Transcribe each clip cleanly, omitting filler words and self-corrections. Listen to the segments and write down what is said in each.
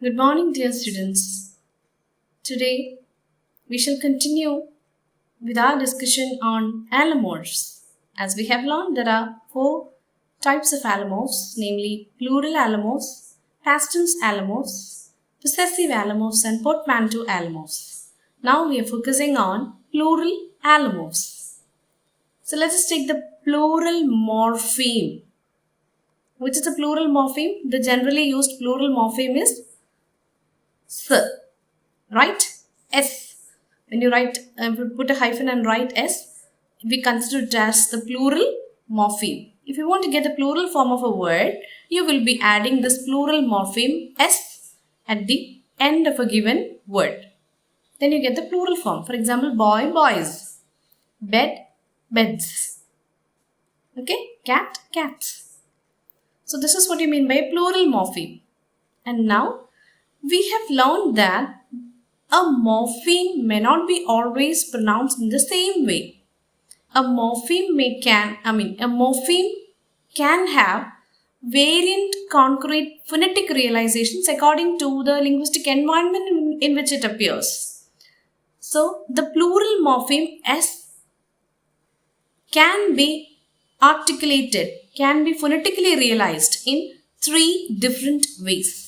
Good morning, dear students. Today we shall continue with our discussion on allomorphs. As we have learned, there are four types of allomorphs, namely plural allomorphs, past tense allomorphs, possessive allomorphs, and portmanteau allomorphs. Now we are focusing on plural allomorphs. So let us take the plural morpheme. Which is a plural morpheme? The generally used plural morpheme is S, right? S. When you write, put a hyphen and write S, we consider it as the plural morpheme. If you want to get the plural form of a word, you will be adding this plural morpheme S at the end of a given word. Then you get the plural form. For example, boy, boys. Bed, beds. Okay? Cat, cats. So this is what you mean by plural morpheme. And now we have learned that a morpheme may not be always pronounced in the same way. A morpheme can have variant concrete phonetic realizations according to the linguistic environment in which it appears. So the plural morpheme S can be articulated, can be phonetically realized in three different ways.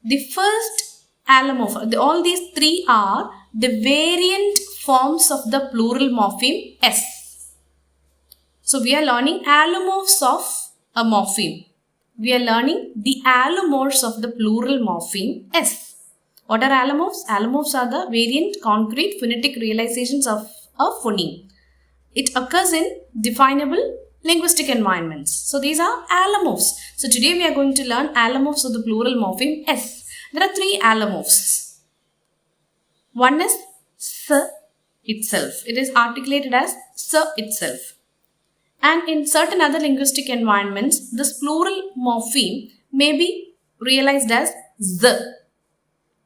The first allomorph, all these three are the variant forms of the plural morpheme S. So we are learning allomorphs of a morpheme. We are learning the allomorphs of the plural morpheme S. What are allomorphs? Allomorphs are the variant concrete phonetic realizations of a phoneme. It occurs in definable linguistic environments. So these are allomorphs. So today we are going to learn allomorphs of the plural morpheme S. There are three allomorphs. One is S itself. It is articulated as S itself. And in certain other linguistic environments, this plural morpheme may be realized as Z.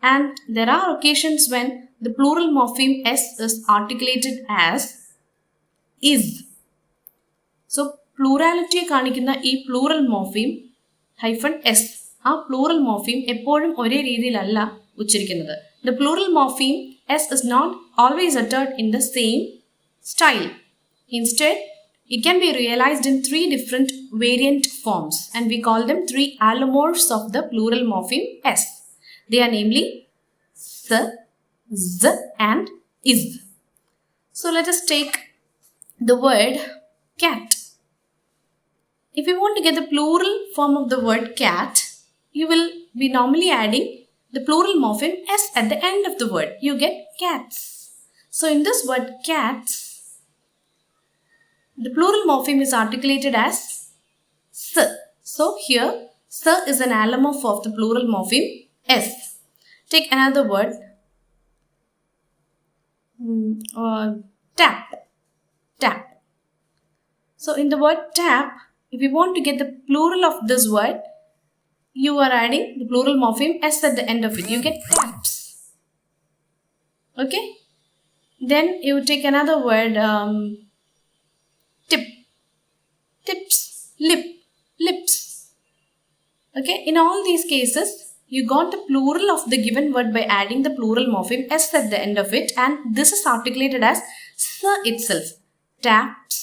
And there are occasions when the plural morpheme S is articulated as is. So, plurality കാണിക്കുന്ന ഈ plural morpheme -s ആ plural morpheme എപ്പോഴും ഒരേ രീതിയിലല്ല ഉച്ചരിക്കുന്നത്. The plural morpheme s is not always uttered in the same style. Instead, it can be realized in three different variant forms, and we call them three allomorphs of the plural morpheme s. They are namely s, z, and is. So let us take the word cat. If you want to get the plural form of the word cat, you will be normally adding the plural morpheme s at the end of the word. You get cats. So in this word cats, the plural morpheme is articulated as s. So here s is an allomorph of the plural morpheme s. Take another word, tap. Tap. So in the word tap, if you want to get the plural of this word, you are adding the plural morpheme s at the end of it. You get taps. Okay? Then you take another word, tip. Tips. Lip. Lips. Okay? In all these cases, you got the plural of the given word by adding the plural morpheme s at the end of it, and this is articulated as s itself. Taps,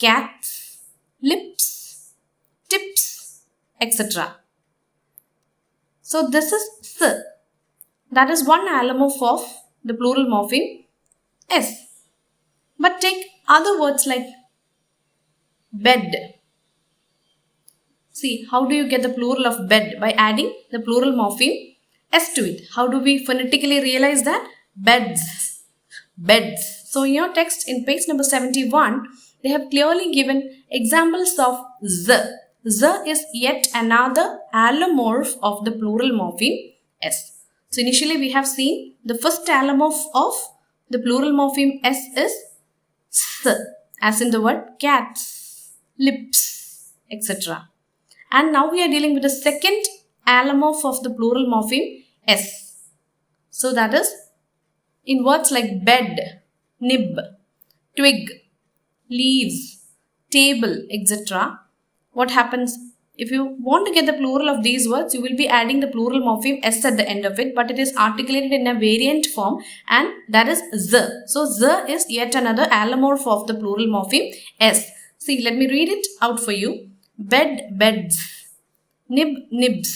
cats, lips, tips, etc. So this is s. That is one allomorph of the plural morpheme s. But take other words like bed. See, how do you get the plural of bed? By adding the plural morpheme s to it. How do we phonetically realize that? Beds. Beds. So in your text in page number 71, they have clearly given examples of z. Z is yet another allomorph of the plural morpheme s. So initially we have seen the first allomorph of the plural morpheme s is s, as in the word cats, lips, etc. And now we are dealing with the second allomorph of the plural morpheme s. So that is in words like bed, nib, twig, leaves, table, etc. What happens if you want to get the plural of these words, you will be adding the plural morpheme s at the end of it, but it is articulated in a variant form, and that is z. So z is yet another allomorph of the plural morpheme s. See, let me read it out for you. Bed, beds. Nib, nibs.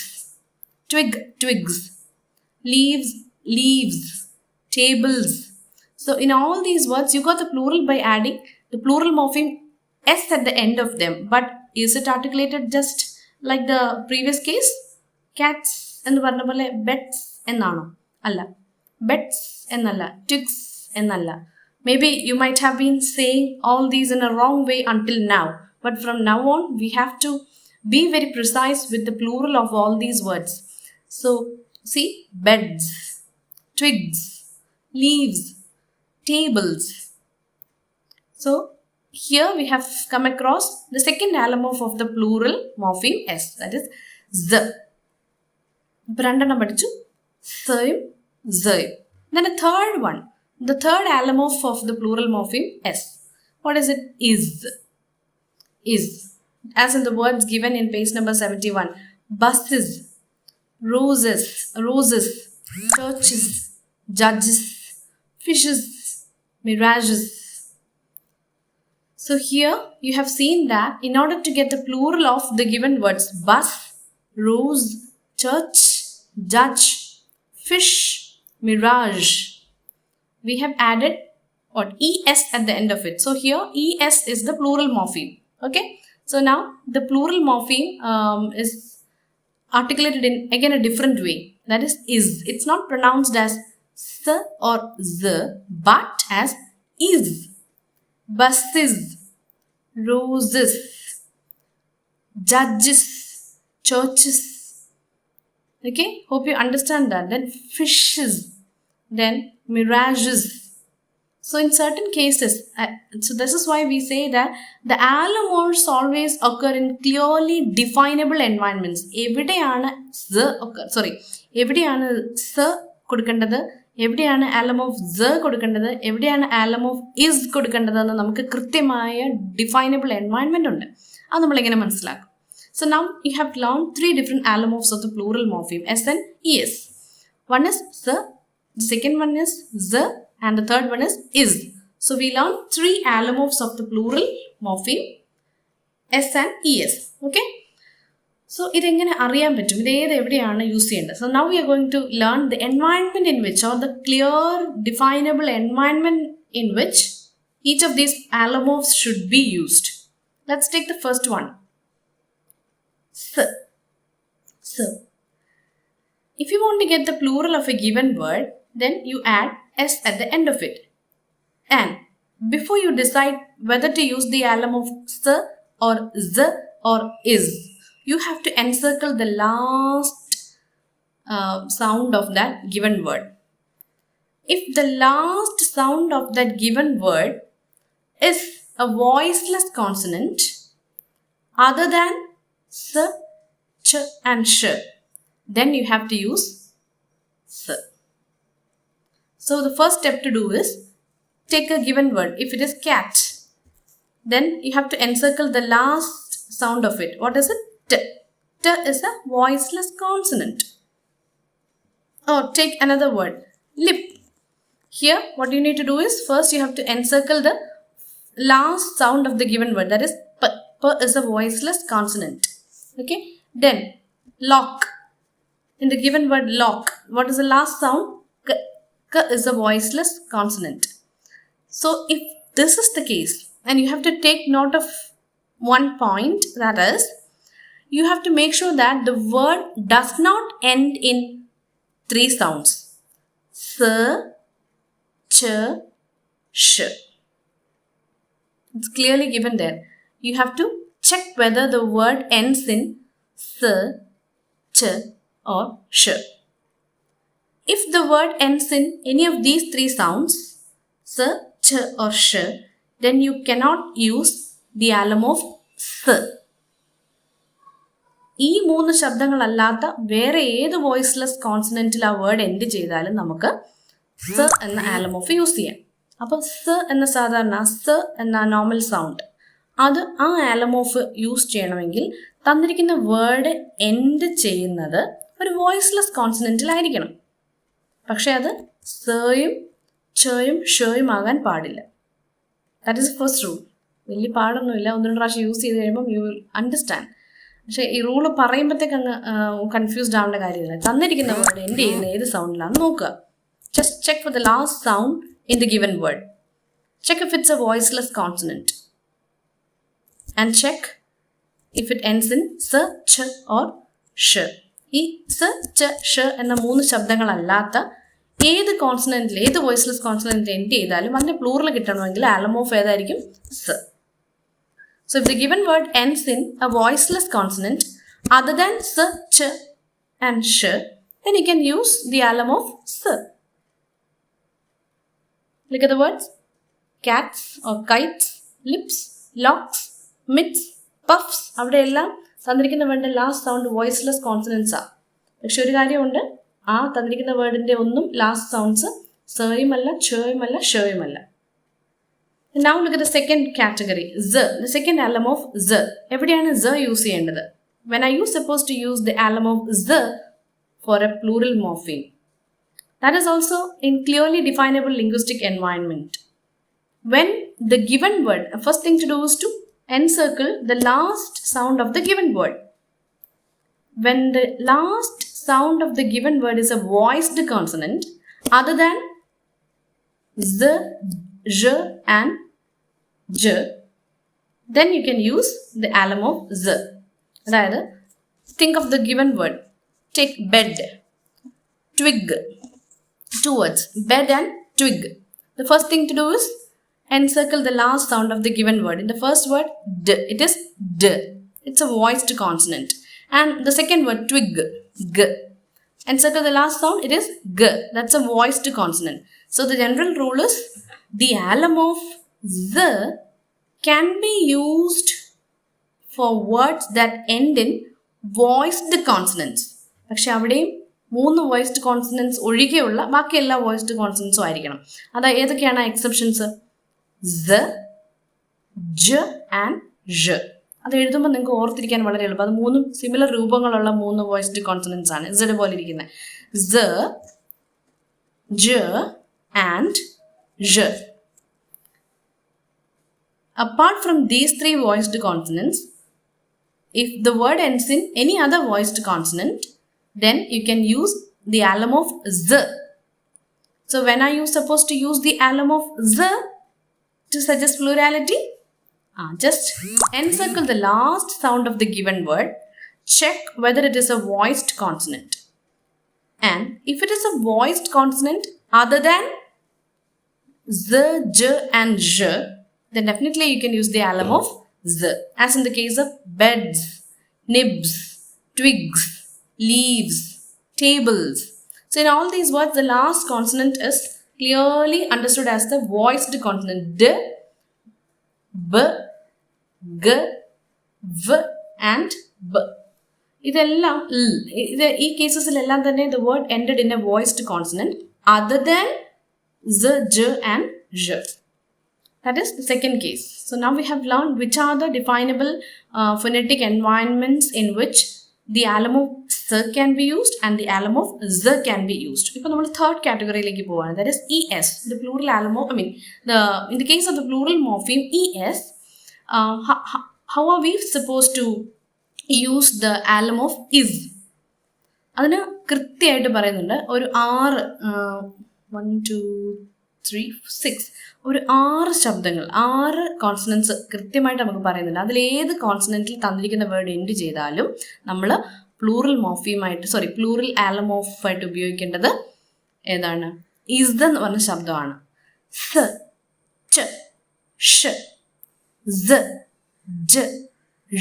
Twig, twigs. Leaves, leaves. Tables. So in all these words, you got the plural by adding the plural morpheme s at the end of them. But is it articulated just like the previous case? Cats എന്ന് പറഞ്ഞ പോലെ beds എന്നാണോ? അല്ല. Beds എന്നല്ല. Twigs എന്നല്ല. Maybe you might have been saying all these in a wrong way until now. But from now on, we have to be very precise with the plural of all these words. So, see, beds, twigs, leaves, tables. So, here we have come across the second allomorph of the plural morpheme s, that is z. Then a third one, the third allomorph of the plural morpheme s. What is it? Is. Is. As in the words given in page number 71. Buses, roses, roses, churches, judges, fishes, mirages. So here you have seen that in order to get the plural of the given words bus, rose, church, judge, fish, mirage, we have added what? Es at the end of it. So here es is the plural morpheme. Okay. So now the plural morpheme is articulated in again a different way. That is. It's not pronounced as s or z, but as is. Buses, roses, judges, churches. Okay, hope you understand that. Then fishes, then mirages. So in certain cases, so this is why we say that the allomorphs always occur in clearly definable environments. എവിടെയാണ് s കൊടുക്കേണ്ടത്, എവിടെയാണ് allomorph z കൊടുക്കേണ്ടത്, എവിടെയാണ് allomorph is കൊടുക്കേണ്ടതെന്ന് നമുക്ക് കൃത്യമായ definable environment ഉണ്ട്. അത് നമ്മൾ എങ്ങനെ മനസ്സിലാക്കും? So now you have learned three different allomorphs of the plural morpheme s and es. One is s, the second one is z, and the third one is. So we learned three allomorphs of the plural morpheme s and es. Okay. So, ഇത് എങ്ങനെ അറിയാൻ പറ്റും? ഇത് എവിടെയാണ് use ചെയ്യേണ്ടത്? So now we are going to learn the environment in which, or the clear definable environment in which each of these allomorphs should be used. Let's take the first one. S. If you want to get the plural of a given word, then you add s at the end of it. And before you decide whether to use the allomorph s or z or is, you have to encircle the last sound of that given word. If the last sound of that given word is a voiceless consonant other than s, ch and sh, then you have to use s. So the first step to do is take a given word. If it is cat, then you have to encircle the last sound of it. What is it? T. T is a voiceless consonant. Or take another word. Lip. Here what you need to do is first you have to encircle the last sound of the given word. That is P. P is a voiceless consonant. Okay. Then lock. In the given word lock, what is the last sound? K. K is a voiceless consonant. So if this is the case, and you have to take note of one point, that is, you have to make sure that the word does not end in three sounds. S, ch, sh. It's clearly given there. You have to check whether the word ends in s, ch or sh. If the word ends in any of these three sounds, s, ch or sh, then you cannot use the allomorph s. ഈ മൂന്ന് ശബ്ദങ്ങളല്ലാത്ത വേറെ ഏത് voiceless കോൺസണന്റിൽ ആ word end ചെയ്താലും നമുക്ക് സ് എന്ന ആലമോഫ് use ചെയ്യാം. അപ്പോൾ സ് എന്ന സാധാരണ സ് എന്ന നോർമൽ സൗണ്ട് അത് ആ ആലമോഫ് യൂസ് ചെയ്യണമെങ്കിൽ തന്നിരിക്കുന്ന വേർഡ് എൻഡ് ചെയ്യുന്നത് ഒരു വോയിസ്ലെസ് കോൺസണൻറ്റിലായിരിക്കണം. പക്ഷെ അത് സയും ചയും ഷയും ആകാൻ പാടില്ല. That is the first rule. വലിയ പാടൊന്നുമില്ല, 1-2 പ്രാവശ്യം യൂസ് ചെയ്ത് കഴിയുമ്പം യു വിൽ അണ്ടർസ്റ്റാൻഡ്. പക്ഷേ ഈ റൂള് പറയുമ്പോഴത്തേക്ക് അങ്ങ് കൺഫ്യൂസ്ഡ് ആവേണ്ട കാര്യമില്ല. തന്നിരിക്കുന്ന വേർഡ് എൻഡ് ചെയ്യുന്ന ഏത് സൗണ്ടിലാണെന്ന് നോക്കുക. Just check for the last sound in the given word. Check if it's A voiceless consonant and check if it ends in s, ch or sh. ഈ s, ch, sh എന്ന 3 ശബ്ദങ്ങളല്ലാത്ത ഏത് കോൺസണൻറ്റിൽ, ഏത് voiceless കോൺസണൻറ്റിൽ end ചെയ്താലും അതിൻ്റെ plural കിട്ടണമെങ്കിൽ ആലമോഫ് ഏതായിരിക്കും? s. So if the given word ends in a voiceless consonant other than s, ch and sh, then you can use the alamo of s. Look at the words: cats or kites, lips, locks, mitts, puffs. അവിടെ എല്ലാം തന്നിരിക്കുന്ന വേർഡിൻ്റെ last sound voiceless consonants ആണ്. പക്ഷെ ഒരു കാര്യമുണ്ട്, ആ തന്നിരിക്കുന്ന വേർഡിൻ്റെ ഒന്നും ലാസ്റ്റ് സൗണ്ട്സ് സയുമല്ല, ചയുമല്ല, ഷയുമല്ല. Now look at the second category, z. The second alamo of z. എവിടെയാണ് z യൂസ് ചെയ്യേണ്ടത്? When are you supposed to use the alamo of z for a plural morpheme? That is also in clearly definable linguistic environment. When the given word, first thing to do is to encircle the last sound of the given word. When the last sound of the given word is a voiced consonant other than z, j and j, then you can use the alamo of z. അതായത് think of the given word. Take bed, twig. 2 words, bed and twig. The first thing to do is encircle the last sound of the given word. In the first word, d, it is d. It's a voiced consonant. And the second word, twig, g. Encircle the last sound, it is g. That's a voiced consonant. So the general rule is the alamo of z can be used for words that end in voiced consonants. പക്ഷെ അവിടെയും 3 voiced consonants ഒഴികെയുള്ള ബാക്കി എല്ലാ voiced consonantsഉം ആയിരിക്കണം. അതായത് ഏതൊക്കെയാണ് exceptions? z, j and j. അത് എഴുതുമ്പോൾ നിങ്ങൾക്ക് ഓർത്തിരിക്കാൻ വളരെ എളുപ്പം. അത് 3 സിമിലർ രൂപങ്ങളുള്ള 3 വോയിസ്ഡ് കോൺസണൻസ് ആണ്. z പോലെ ഇരിക്കുന്നത് z, j and j. Apart from these 3 voiced consonants, if the word ends in any other voiced consonant, then you can use the alamo of z. So when are you supposed to use the alamo of z to suggest plurality? Just encircle the last sound of the given word. Check whether it is a voiced consonant. And if it is a voiced consonant other than z, j and j, then definitely you can use the alamo of z. As in the case of beds, nibs, twigs, leaves, tables. So in all these words, the last consonant is clearly understood as the voiced consonant d, b, g, v and b. ഇതെല്ലാം ഈ കേസസിലെല്ലാം തന്നെ the word ended in a voiced consonant other than z, j and j. That is the second case. So now we have learned which are the definable phonetic environments in which the alamo of s can be used and the alamo of z can be used. ഇപ്പോൾ നമ്മൾ third category ലേക്ക് പോവാണ്. That is es, the plural alamo. In the case of the plural morpheme es, how are we supposed to use the alamo of is? അതിന് കൃത്യമായിട്ട് പറയുന്നുണ്ട്. ഒരു 6 ഒരു 6 ശബ്ദങ്ങൾ, 6 consonants കൃത്യമായിട്ട് നമുക്ക് പറയുന്നുണ്ട്. അതിലേത് കോൺസണൻറ്റിൽ തന്നിരിക്കുന്ന വേർഡ് എൻഡ് ചെയ്താലും നമ്മൾ പ്ലൂറൽ ആലമോഫായിട്ട് ഉപയോഗിക്കേണ്ടത് ഏതാണ്? ഇസ് എന്ന് പറഞ്ഞ ശബ്ദമാണ്. സ്, ച, ഷ്, z, j,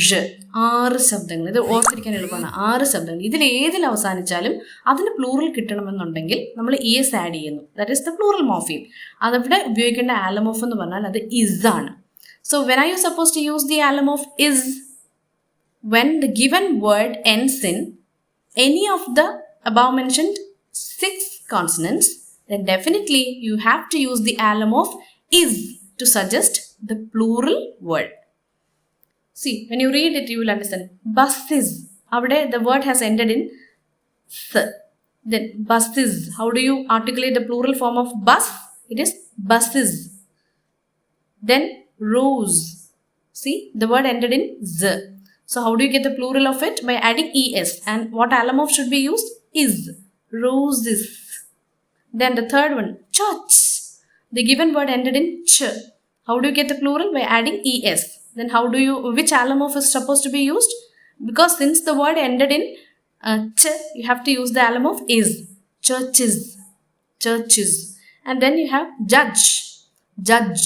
ž. 6 ശബ്ദങ്ങൾ. ഇത് ഓർത്തിരിക്കാൻ എളുപ്പമാണ്. 6 ശബ്ദങ്ങൾ. ഇതിൽ ഏതിൽ അവസാനിച്ചാലും അതിന് പ്ലൂറൽ കിട്ടണമെന്നുണ്ടെങ്കിൽ നമ്മൾ es ആഡ് ചെയ്യുന്നു. That is the plural morpheme. അതവിടെ ഉപയോഗിക്കേണ്ട ആലമോഫ് എന്ന് പറഞ്ഞാൽ അത് is ആണ്. So when are you suppose to use the allomorph is? When the given word ends in any of the above mentioned 6 consonants, then definitely you have to use the alamo of is to suggest the plural word. See, when you read it, you will understand. Buses. Avade the word has ended in s. Then buses. How do you articulate the plural form of bus? It is buses. Then rose. See, the word ended in z. So how do you get the plural of it? By adding es. And what allemorph should be used? Is. Roses. Then the third one, church. The given word ended in ch. How do you get the plural? By adding es. Then how do you, which allemorph is supposed to be used? Because since the word ended in ch, you have to use the allemorph is. Churches. Churches. And then you have judge. Judge.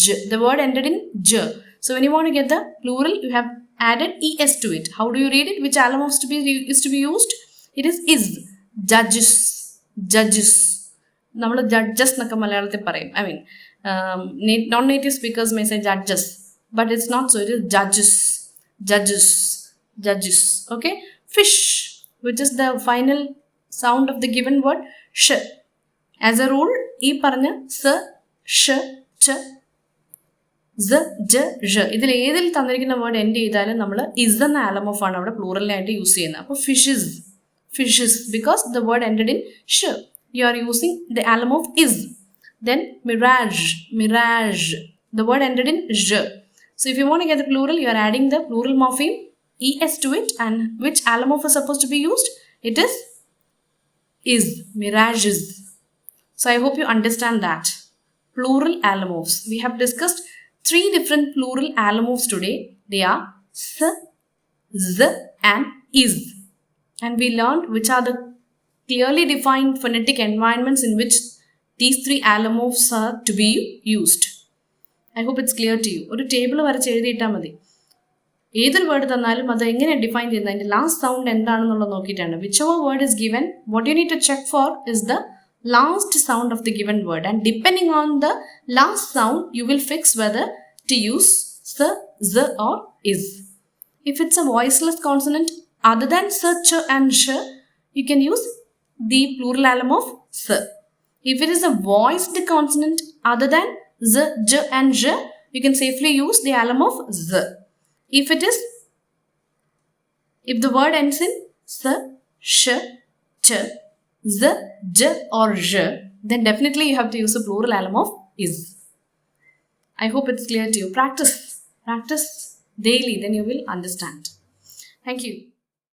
J. The word ended in j. So when you want to get the plural, you have added es to it. How do you read it? Which allemorph is to be used? It is. Judges. Judges. നമ്മൾ judges എന്നൊക്കെ മലയാളത്തിൽ പറയും. I mean, non-native speakers may say judges, but it's not so. It is judges, judges, judges. Okay. Fish, which is the final sound of the given word, sh. As a rule, ഈ പറഞ്ഞ s, sh, ch, z, j, j. ഇതിൽ ഏതിൽ തന്നിരിക്കുന്ന word end ചെയ്താലും നമ്മൾ is എന്ന allemorph ആണ് അവിടെ പ്ലൂറലിനായിട്ട് യൂസ് ചെയ്യുന്നത്. അപ്പോൾ fishes, fishes, because the word ended in sh. You are using the allemorph is. Then mirage, mirage. The word ended in j. So if you want to get the plural, you are adding the plural morpheme es to it. And which allemorph is supposed to be used? It is. Mirages. So I hope you understand that. Plural allemorphs. We have discussed 3 different plural allemorphs today. They are s, z, and is. And we learned which are the clearly defined phonetic environments in which these 3 allemorphs are to be used. I hope it's clear to you. ഒരു table വരച്ച് എഴുതിയിട്ടാൽ മതി. ഏതൊരു word തന്നാലും അത് എങ്ങനെ define ചെയ്യുന്നത്, അതിൻ്റെ last sound എന്താണെന്നുള്ളത് നോക്കിയിട്ടാണ്. whichever word is given, what you need to check for is the last sound of the given word. And depending on the last sound, you will fix whether to use s, z or is. If it's a voiceless consonant other than s, ch and sh, you can use the plural allemorph s. If it is a voiced consonant other than z, j and j, you can safely use the allemorph z. If the word ends in s, sh, ch, z, j or j, then definitely you have to use a plural allemorph is. I hope it's clear to you. Practice daily, then you will understand. Thank you.